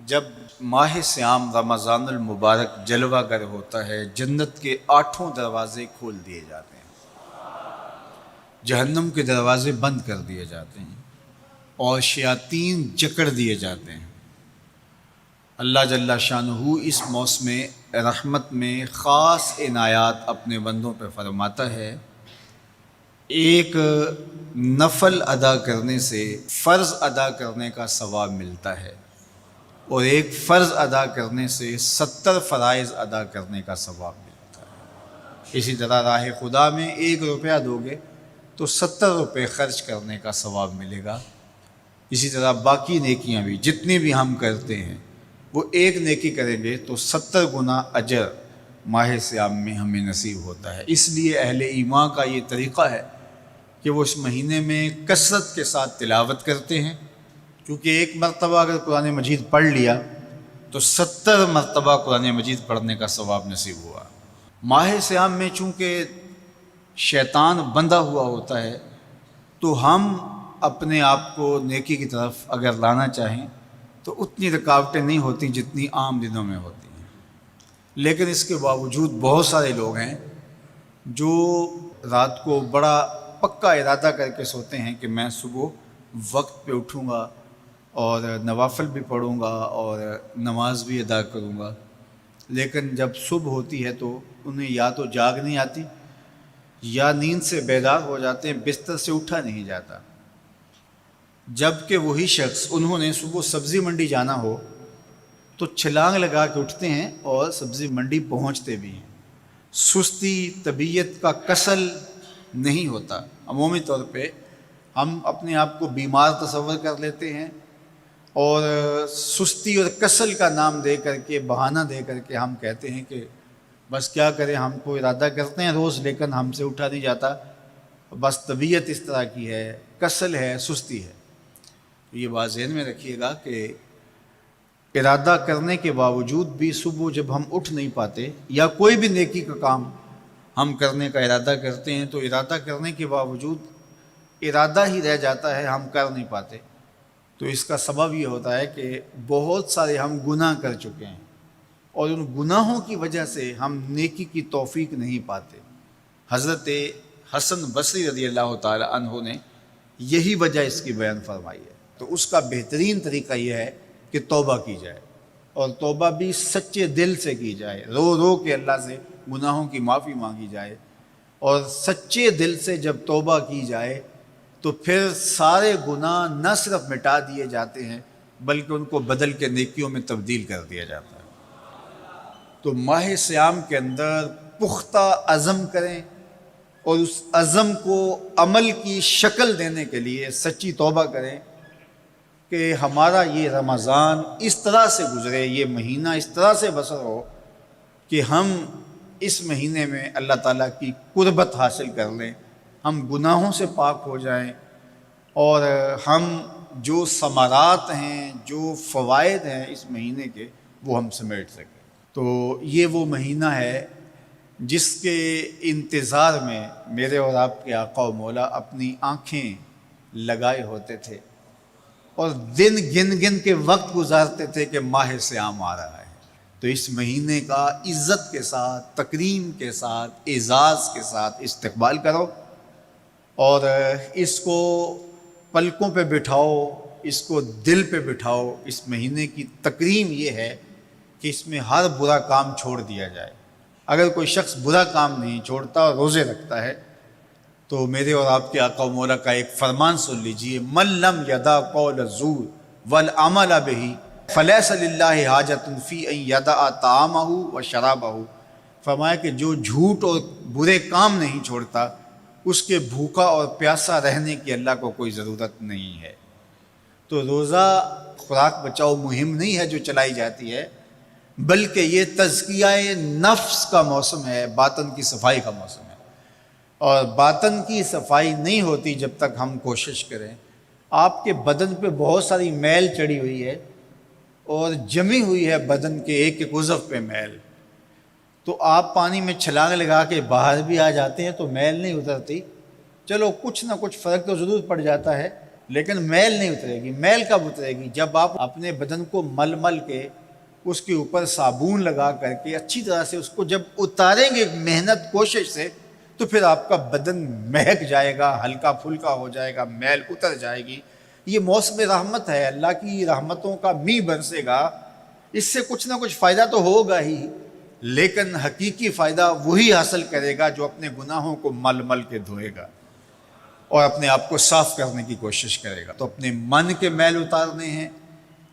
جب ماہ صیام رمضان المبارک جلوہ گر ہوتا ہے، جنت کے 8 دروازے کھول دیے جاتے ہیں، جہنم کے دروازے بند کر دیے جاتے ہیں اور شیاطین جکڑ دیے جاتے ہیں۔ اللہ جل شانہ اس موسم رحمت میں خاص عنایات اپنے بندوں پہ فرماتا ہے۔ ایک نفل ادا کرنے سے فرض ادا کرنے کا ثواب ملتا ہے اور ایک فرض ادا کرنے سے 70 فرائض ادا کرنے کا ثواب ملتا ہے۔ اسی طرح راہ خدا میں 1 روپیہ دو گے تو 70 روپے خرچ کرنے کا ثواب ملے گا۔ اسی طرح باقی نیکیاں بھی جتنی بھی ہم کرتے ہیں، وہ ایک نیکی کریں گے تو 70 گنا اجر ماہ صیام میں ہمیں نصیب ہوتا ہے۔ اس لیے اہل ایمان کا یہ طریقہ ہے کہ وہ اس مہینے میں کثرت کے ساتھ تلاوت کرتے ہیں، کیونکہ ایک مرتبہ اگر قرآن مجید پڑھ لیا تو 70 مرتبہ قرآن مجید پڑھنے کا ثواب نصیب ہوا۔ ماہ صیام میں چونکہ شیطان بندھا ہوا ہوتا ہے، تو ہم اپنے آپ کو نیکی کی طرف اگر لانا چاہیں تو اتنی رکاوٹیں نہیں ہوتی جتنی عام دنوں میں ہوتی ہیں، لیکن اس کے باوجود بہت سارے لوگ ہیں جو رات کو بڑا پکا ارادہ کر کے سوتے ہیں کہ میں صبح وقت پہ اٹھوں گا اور نوافل بھی پڑھوں گا اور نماز بھی ادا کروں گا، لیکن جب صبح ہوتی ہے تو انہیں یا تو جاگ نہیں آتی یا نیند سے بیدار ہو جاتے ہیں، بستر سے اٹھا نہیں جاتا۔ جبکہ وہی شخص انہوں نے صبح سبزی منڈی جانا ہو تو چھلانگ لگا کے اٹھتے ہیں اور سبزی منڈی پہنچتے بھی ہیں۔ سستی طبیعت کا کسل نہیں ہوتا۔ عمومی طور پہ ہم اپنے آپ کو بیمار تصور کر لیتے ہیں اور سستی اور کسل کا نام دے کر کے، بہانہ دے کر کے ہم کہتے ہیں کہ بس کیا کریں، ہم کو ارادہ کرتے ہیں روز لیکن ہم سے اٹھا نہیں جاتا، بس طبیعت اس طرح کی ہے، کسل ہے، سستی ہے۔ یہ بات ذہن میں رکھیے گا کہ ارادہ کرنے کے باوجود بھی صبح جب ہم اٹھ نہیں پاتے یا کوئی بھی نیکی کا کام ہم کرنے کا ارادہ کرتے ہیں تو ارادہ کرنے کے باوجود ارادہ ہی رہ جاتا ہے، ہم کر نہیں پاتے، تو اس کا سبب یہ ہوتا ہے کہ بہت سارے ہم گناہ کر چکے ہیں اور ان گناہوں کی وجہ سے ہم نیکی کی توفیق نہیں پاتے۔ حضرت حسن بصری رضی اللہ تعالی عنہ نے یہی وجہ اس کی بیان فرمائی ہے۔ تو اس کا بہترین طریقہ یہ ہے کہ توبہ کی جائے، اور توبہ بھی سچے دل سے کی جائے، رو رو کے اللہ سے گناہوں کی معافی مانگی جائے، اور سچے دل سے جب توبہ کی جائے تو پھر سارے گناہ نہ صرف مٹا دیے جاتے ہیں بلکہ ان کو بدل کے نیکیوں میں تبدیل کر دیا جاتا ہے۔ تو ماہ صیام کے اندر پختہ عزم کریں اور اس عزم کو عمل کی شکل دینے کے لیے سچی توبہ کریں کہ ہمارا یہ رمضان اس طرح سے گزرے، یہ مہینہ اس طرح سے بسر ہو کہ ہم اس مہینے میں اللہ تعالیٰ کی قربت حاصل کر لیں، ہم گناہوں سے پاک ہو جائیں اور ہم جو ثمرات ہیں، جو فوائد ہیں اس مہینے کے، وہ ہم سمیٹ سکیں۔ تو یہ وہ مہینہ ہے جس کے انتظار میں میرے اور آپ کے آقا و مولا اپنی آنکھیں لگائے ہوتے تھے اور دن گن گن کے وقت گزارتے تھے کہ ماہ صیام آ رہا ہے۔ تو اس مہینے کا عزت کے ساتھ، تکریم کے ساتھ، اعزاز کے ساتھ استقبال کرو اور اس کو پلکوں پہ بٹھاؤ، اس کو دل پہ بٹھاؤ۔ اس مہینے کی تکریم یہ ہے کہ اس میں ہر برا کام چھوڑ دیا جائے۔ اگر کوئی شخص برا کام نہیں چھوڑتا اور روزے رکھتا ہے تو میرے اور آپ کے آقا و مولا کا ایک فرمان سن لیجئے، من لم یدع قول الزور والعمل بہ فلیس للہ حاجۃ فی ان یدع طعامہ و شرابہ۔ فرمایا کہ جو جھوٹ اور برے کام نہیں چھوڑتا، اس کے بھوکا اور پیاسا رہنے کی اللہ کو کوئی ضرورت نہیں ہے۔ تو روزہ خوراک بچاؤ مہم نہیں ہے جو چلائی جاتی ہے، بلکہ یہ تزکیہ نفس کا موسم ہے، باطن کی صفائی کا موسم ہے، اور باطن کی صفائی نہیں ہوتی جب تک ہم کوشش کریں۔ آپ کے بدن پہ بہت ساری میل چڑھی ہوئی ہے اور جمی ہوئی ہے بدن کے ایک ایک عضو پہ میل، تو آپ پانی میں چھلانگ لگا کے باہر بھی آ جاتے ہیں تو میل نہیں اترتی، چلو کچھ نہ کچھ فرق تو ضرور پڑ جاتا ہے، لیکن میل نہیں اترے گی۔ میل کب اترے گی؟ جب آپ اپنے بدن کو مل مل کے اس کے اوپر صابن لگا کر کے اچھی طرح سے اس کو جب اتاریں گے محنت کوشش سے، تو پھر آپ کا بدن مہک جائے گا، ہلکا پھلکا ہو جائے گا، میل اتر جائے گی۔ یہ موسم رحمت ہے، اللہ کی رحمتوں کا می برسے گا، اس سے کچھ نہ کچھ فائدہ تو ہوگا ہی، لیکن حقیقی فائدہ وہی حاصل کرے گا جو اپنے گناہوں کو مل مل کے دھوئے گا اور اپنے آپ کو صاف کرنے کی کوشش کرے گا۔ تو اپنے من کے میل اتارنے ہیں،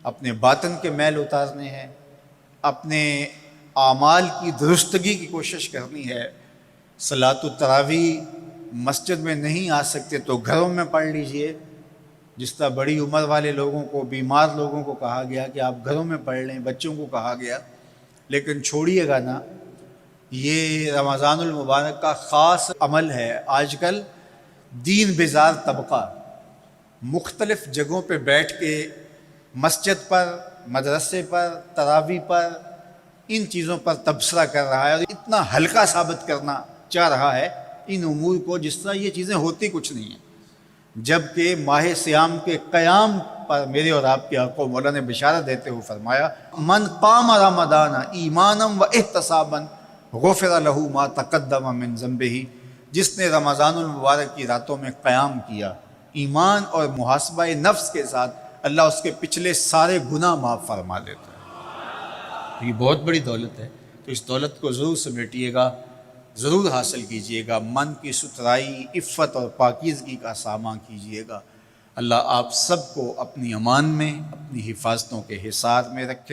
اپنے باطن کے میل اتارنے ہیں، اپنے اعمال کی درستگی کی کوشش کرنی ہے۔ صلاۃ التراویح مسجد میں نہیں آ سکتے تو گھروں میں پڑھ لیجئے، جس طرح بڑی عمر والے لوگوں کو، بیمار لوگوں کو کہا گیا کہ آپ گھروں میں پڑھ لیں، بچوں کو کہا گیا، لیکن چھوڑیے گا نا، یہ رمضان المبارک کا خاص عمل ہے۔ آج کل دین بیزار طبقہ مختلف جگہوں پہ بیٹھ کے مسجد پر، مدرسے پر، تراویح پر، ان چیزوں پر تبصرہ کر رہا ہے اور اتنا ہلکا ثابت کرنا چاہ رہا ہے ان امور کو، جس طرح یہ چیزیں ہوتی کچھ نہیں ہیں، جبکہ ماہ صیام کے قیام پر میرے اور آپ کے آقا مولا نے بشارت دیتے ہوئے فرمایا، من قام رمضان ایمانا و احتسابا غفر لہ ما تقدم من ذنبہ، جس نے رمضان المبارک کی راتوں میں قیام کیا ایمان اور محاسبہ نفس کے ساتھ، اللہ اس کے پچھلے سارے گناہ معاف فرما دیتا ہے۔ یہ بہت بڑی دولت ہے، تو اس دولت کو ضرور سمیٹیے گا، ضرور حاصل کیجئے گا، من کی ستھرائی، عفت اور پاکیزگی کا سامان کیجئے گا۔ اللہ آپ سب کو اپنی امان میں، اپنی حفاظتوں کے حصار میں رکھے۔